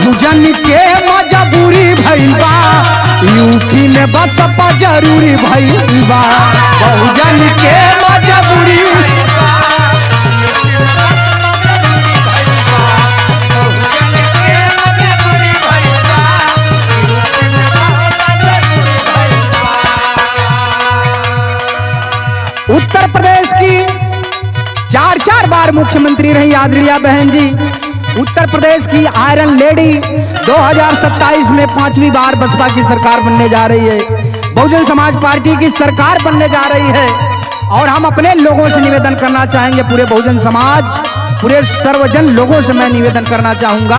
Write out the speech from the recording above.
बहुजन के मजबूरी भइल बा, यूपी में बसपा जरूरी भइल बा। बहुजन के मजबूरी उत्तर प्रदेश की 4 बार मुख्यमंत्री रही आदरणीय बहन जी। उत्तर प्रदेश की आयरन लेडी 2027 में 5वीं बार बसपा की सरकार बनने जा रही है। बहुजन समाज पार्टी की सरकार बनने जा रही है और हम अपने लोगों से निवेदन करना चाहेंगे, पूरे बहुजन समाज, पूरे सर्वजन लोगों से मैं निवेदन करना चाहूंगा।